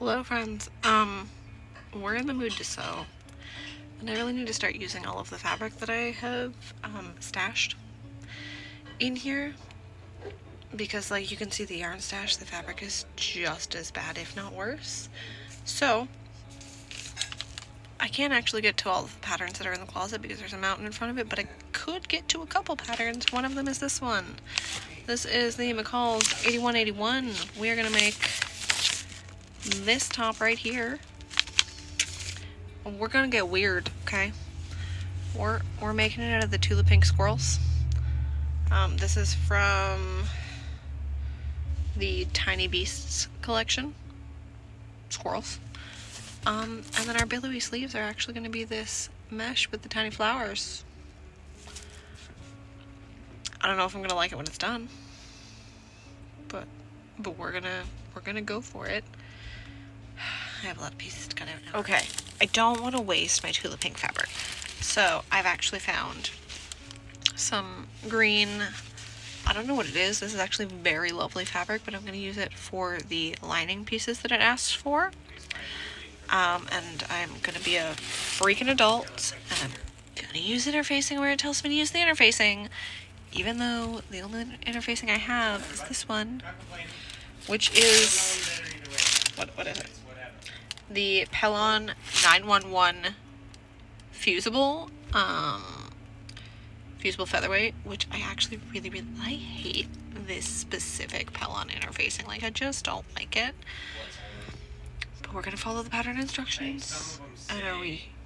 Hello friends, we're in the mood to sew, and I really need to start using all of the fabric that I have stashed in here, because like you can see the yarn stash, the fabric is just as bad, if not worse. So I can't actually get to all of the patterns that are in the closet because there's a mountain in front of it, but I could get to a couple patterns. One of them is this one. This is the McCall's 8181. We are going to make this top right here. We're gonna get weird, okay? We're making it out of the Tula pink squirrels. This is from the Tiny Beasts collection. Squirrels. And then our billowy sleeves are actually gonna be this mesh with the tiny flowers. I don't know if I'm gonna like it when it's done, but we're gonna go for it. I have a lot of pieces to cut out now. Okay, I don't want to waste my Tula pink fabric, so I've actually found some green, I don't know what it is. This is actually very lovely fabric, but I'm going to use it for the lining pieces that it asks for. And I'm going to be a freaking adult, and I'm going to use interfacing where it tells me to use the interfacing, even though the only interfacing I have is this one, which is, what is it? The Pelon 911 fusible featherweight, which I actually really I hate this specific Pelon interfacing. Like, I just don't like it. But we're gonna follow the pattern instructions, and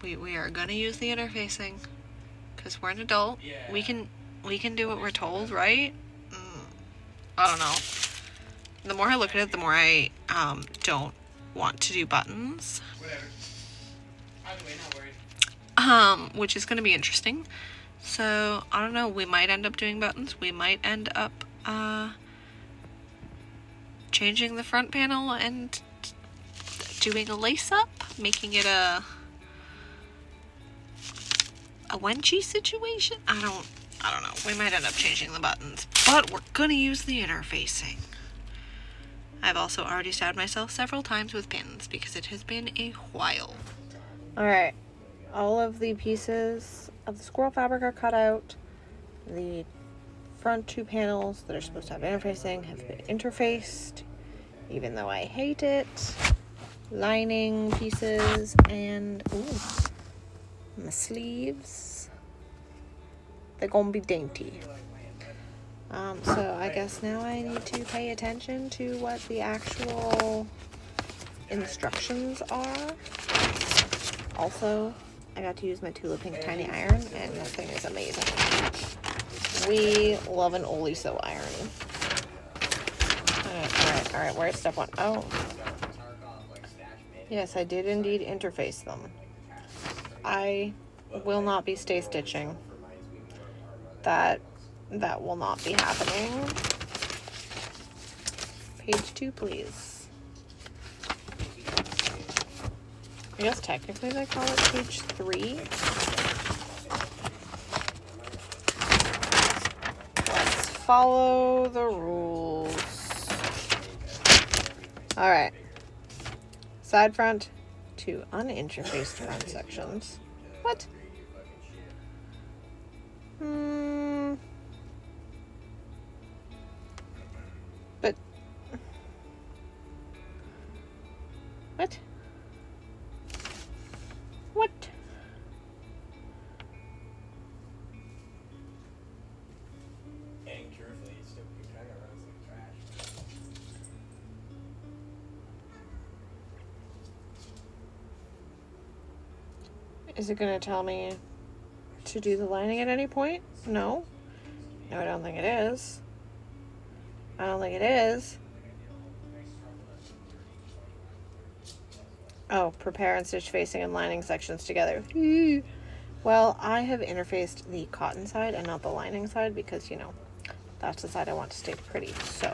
we are gonna use the interfacing because we're an adult. We can do what we're told, right? I don't know. The more I look at it, the more I don't want to do buttons, which is going to be interesting. So I don't know, we might end up doing buttons, we might end up changing the front panel and doing a lace up, making it a wenchy situation. I don't know, we might end up changing the buttons, but we're gonna use the interfacing. I've also already stabbed myself several times with pins because it has been a while. Alright, all of the pieces of the squirrel fabric are cut out. The front two panels that are supposed to have interfacing have been interfaced, even though I hate it. Lining pieces and my sleeves. They're gonna be dainty. So I guess now I need to pay attention to what the actual instructions are. Also, I got to use my Tula Pink Tiny Iron, and that thing is amazing. We love an Oli Sew iron. Alright, where's step one? Oh. Yes, I did indeed interface them. I will not be stay stitching. That will not be happening. Page 2, please. I guess technically they call it page 3. Let's follow the rules. Alright. Side front to uninterfaced front sections. What? But what? What? Is it going to tell me to do the lining at any point? No. No, I don't think it is. I don't think it is. Oh, prepare and stitch facing and lining sections together. Well, I have interfaced the cotton side and not the lining side because, you know, that's the side I want to stay pretty. So,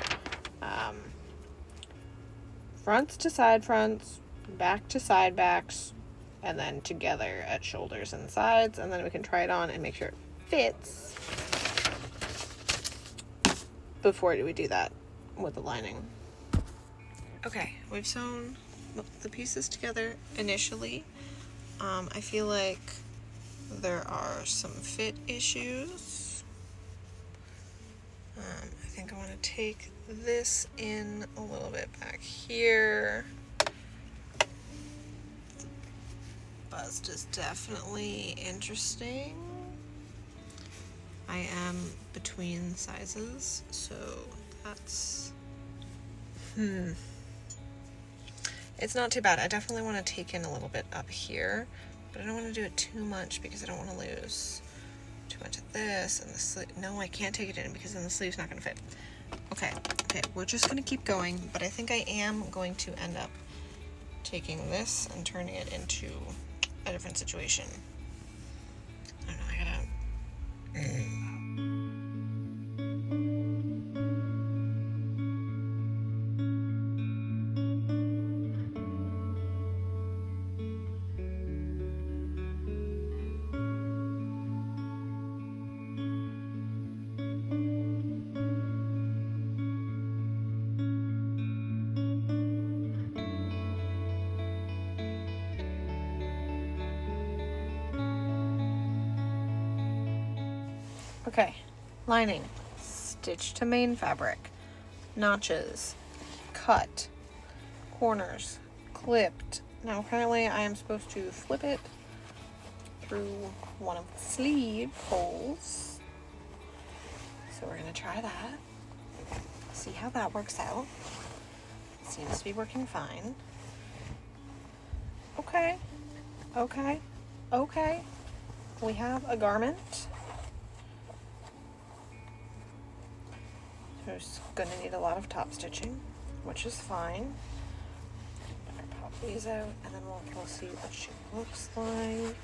fronts to side fronts, back to side backs, and then together at shoulders and sides, and then we can try it on and make sure it fits before we do that with the lining. Okay, we've sewn the pieces together initially. I feel like there are some fit issues. I think I want to take this in a little bit back here. The bust is definitely interesting. I am between sizes, so that's it's not too bad. I definitely want to take in a little bit up here, but I don't want to do it too much because I don't want to lose too much of this and the sleeve. No, I can't take it in because then the sleeve's not going to fit. Okay, we're just going to keep going, but I think I am going to end up taking this and turning it into a different situation. I don't know, I gotta... Okay, lining, stitch to main fabric, notches, cut, corners, clipped. Now apparently I am supposed to flip it through one of the sleeve holes. So we're gonna try that, see how that works out. Seems to be working fine. Okay. We have a garment. There's gonna need a lot of top stitching, which is fine. Better pop these out and then we'll see what she looks like.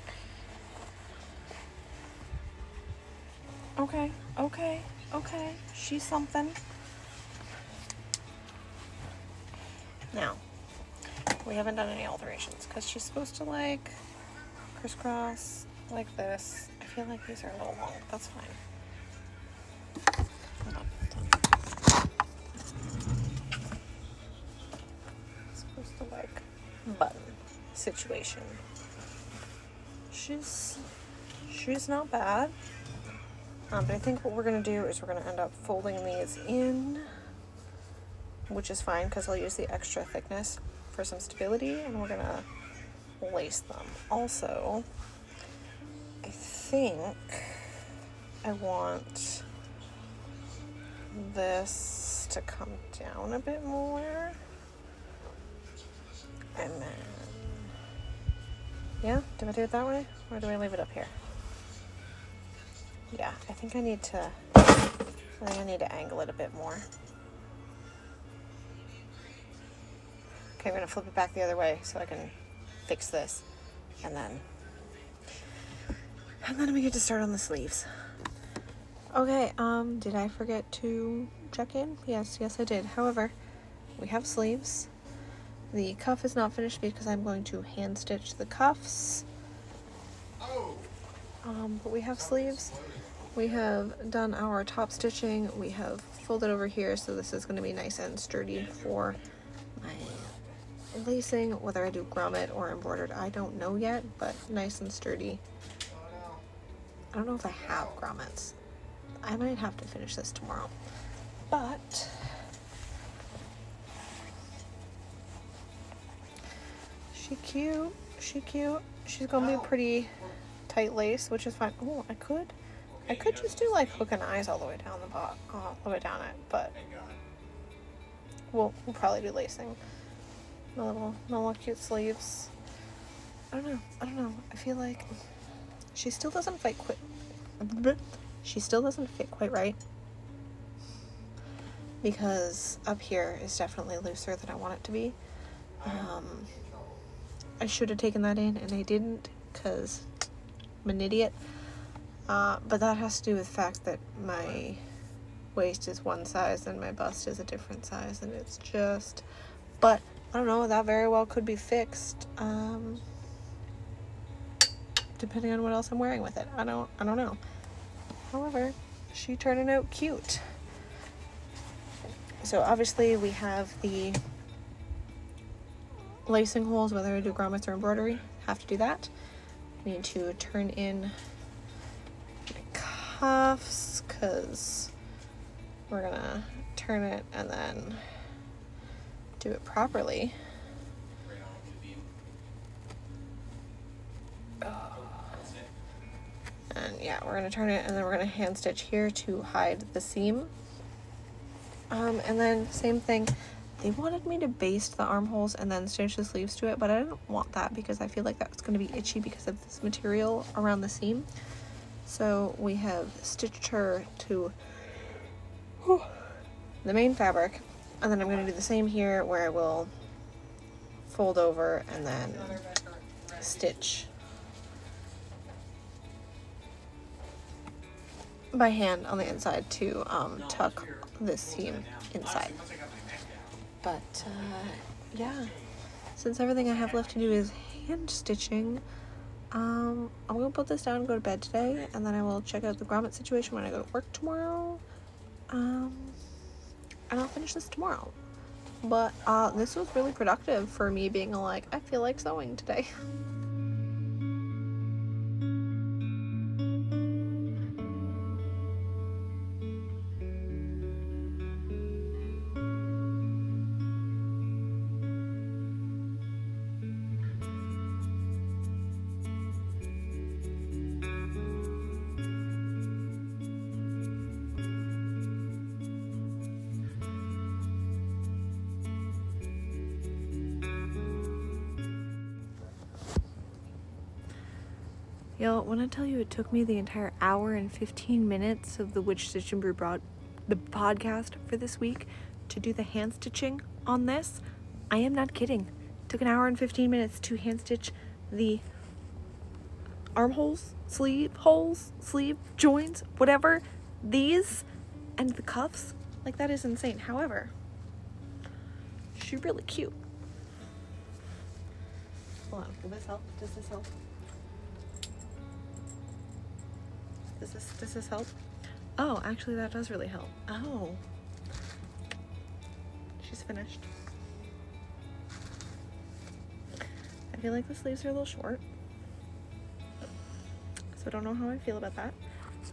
Okay. She's something. Now, we haven't done any alterations because she's supposed to like crisscross like this. I feel like these are a little long. That's fine. Hold on. Supposed to like button situation. She's not bad. But I think what we're gonna do is we're gonna end up folding these in, which is fine because I'll use the extra thickness for some stability, and we're gonna lace them. Also, I think I want this to come down a bit more, and then, yeah, do I do it that way, or do I leave it up here? Yeah, I think I need to angle it a bit more. Okay, I'm gonna flip it back the other way so I can fix this, and then we get to start on the sleeves. Okay, did I forget to check in? Yes, I did. However, we have sleeves. The cuff is not finished because I'm going to hand stitch the cuffs. But we have sleeves. We have done our top stitching. We have folded over here, so this is going to be nice and sturdy for my lacing. Whether I do grommet or embroidered, I don't know yet, but nice and sturdy. I don't know if I have grommets. I might have to finish this tomorrow, but she cute. She's gonna be pretty tight lace, which is fine. Oh, I could just do like hook and eyes all the way down all the way down it, but we'll probably do lacing. My little cute sleeves. I don't know. I feel like she still doesn't fit quite. She still doesn't fit quite right because up here is definitely looser than I want it to be. I should have taken that in and I didn't because I'm an idiot. But that has to do with the fact that my waist is one size and my bust is a different size, and it's just, but I don't know, that very well could be fixed, depending on what else I'm wearing with it. I don't know. However, she turned out cute. So obviously we have the lacing holes, whether I do grommets or embroidery. Have to do that. I need to turn in my cuffs because we're gonna turn it and then do it properly. And yeah, we're gonna turn it and then we're gonna hand stitch here to hide the seam. And then same thing, they wanted me to baste the armholes and then stitch the sleeves to it, but I didn't want that because I feel like that's gonna be itchy because of this material around the seam. So we have stitched her to the main fabric, and then I'm gonna do the same here where I will fold over and then stitch by hand on the inside to tuck this seam inside. But yeah, since everything I have left to do is hand stitching, I'm gonna put this down and go to bed today, and then I will check out the grommet situation when I go to work tomorrow, and I'll finish this tomorrow. But this was really productive for me being like, I feel like sewing today. Y'all, when I tell you it took me the entire hour and 15 minutes of the Witch Stitch and Brew the podcast for this week to do the hand stitching on this, I am not kidding. It took an hour and 15 minutes to hand stitch the armholes, sleeve holes, sleeve joints, whatever, these, and the cuffs. Like, that is insane. However, she's really cute. Hold on, will this help? Does this help? Does this help? Oh, actually that does really help. Oh. She's finished. I feel like the sleeves are a little short, so I don't know how I feel about that.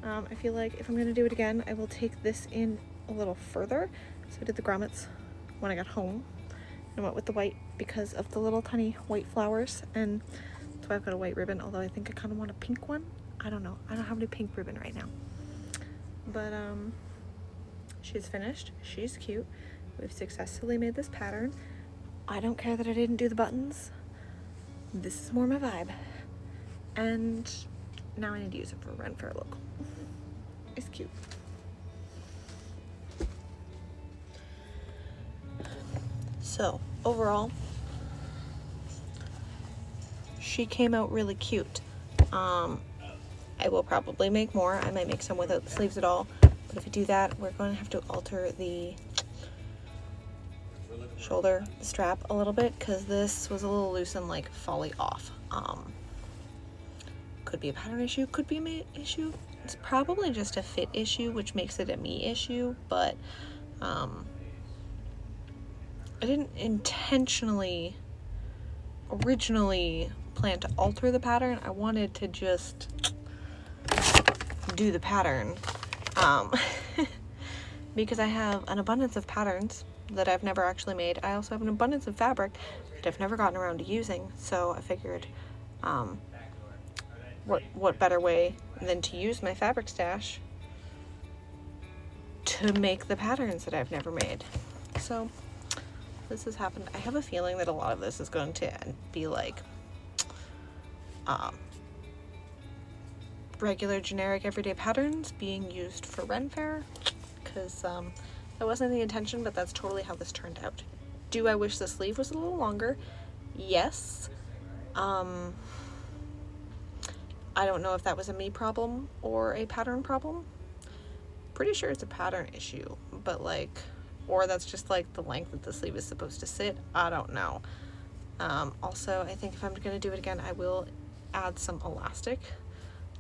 I feel like if I'm going to do it again, I will take this in a little further. So I did the grommets when I got home and went with the white because of the little tiny white flowers, and that's why I've got a white ribbon, although I think I kind of want a pink one. I don't know. I don't have any pink ribbon right now. But she's finished. She's cute. We've successfully made this pattern. I don't care that I didn't do the buttons. This is more my vibe. And now I need to use it for a Ren Fair look. It's cute. So, overall, she came out really cute. I will probably make more. I might make some without the sleeves at all. But if I do that, we're going to have to alter the shoulder strap a little bit because this was a little loose and like falling off. Could be a pattern issue, could be a mate issue. It's probably just a fit issue, which makes it a me issue, but I didn't originally plan to alter the pattern. I wanted to just do the pattern because I have an abundance of patterns that I've never actually made. I also have an abundance of fabric that I've never gotten around to using, so I figured what better way than to use my fabric stash to make the patterns that I've never made. So this has happened. I have a feeling that a lot of this is going to be like regular generic everyday patterns being used for Ren Fair, because that wasn't the intention, but that's totally how this turned out. Do I wish the sleeve was a little longer? Yes. I don't know if that was a me problem or a pattern problem. Pretty sure it's a pattern issue, but like, or that's just like the length that the sleeve is supposed to sit. I don't know. Also, I think if I'm gonna do it again, I will add some elastic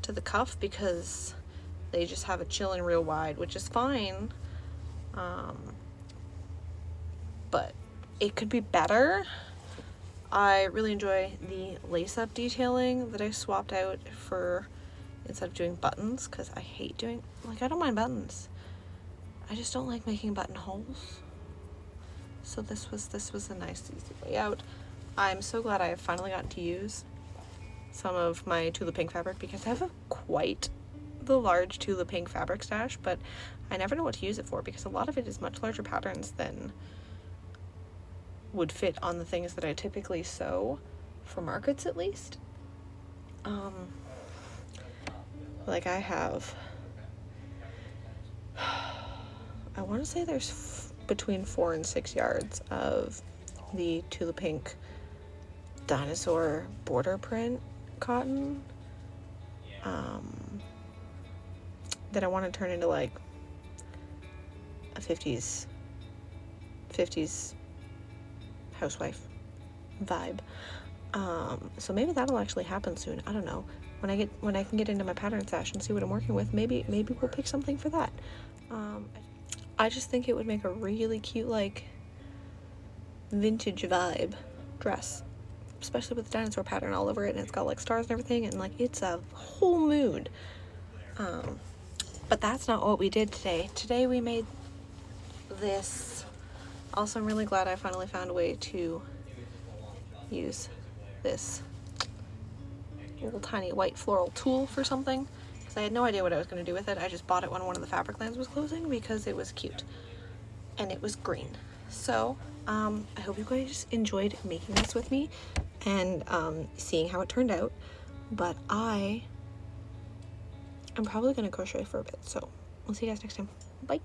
to the cuff because they just have it chilling real wide, which is fine. But it could be better. I really enjoy the lace-up detailing that I swapped out for instead of doing buttons, because I hate doing, like, I don't mind buttons. I just don't like making buttonholes. So this was a nice, easy way out. I'm so glad I have finally gotten to use some of my Tula pink fabric, because I have quite the large Tula pink fabric stash, but I never know what to use it for, because a lot of it is much larger patterns than would fit on the things that I typically sew for markets, at least. Like I have, I want to say there's between 4 and 6 yards of the Tula pink dinosaur border print cotton that I want to turn into like a 50s housewife vibe. So maybe that'll actually happen soon. I don't know. When I can get into my pattern stash and see what I'm working with, maybe we'll pick something for that. I just think it would make a really cute, like, vintage vibe dress, especially with the dinosaur pattern all over it, and it's got like stars and everything, and like it's a whole mood. But that's not what we did today. Today we made this. Also, I'm really glad I finally found a way to use this little tiny white floral tulle for something, because I had no idea what I was going to do with it. I just bought it when one of the fabric lands was closing because it was cute and it was green. So I hope you guys enjoyed making this with me and seeing how it turned out. But I'm probably going to crochet for a bit, so we'll see you guys next time. Bye.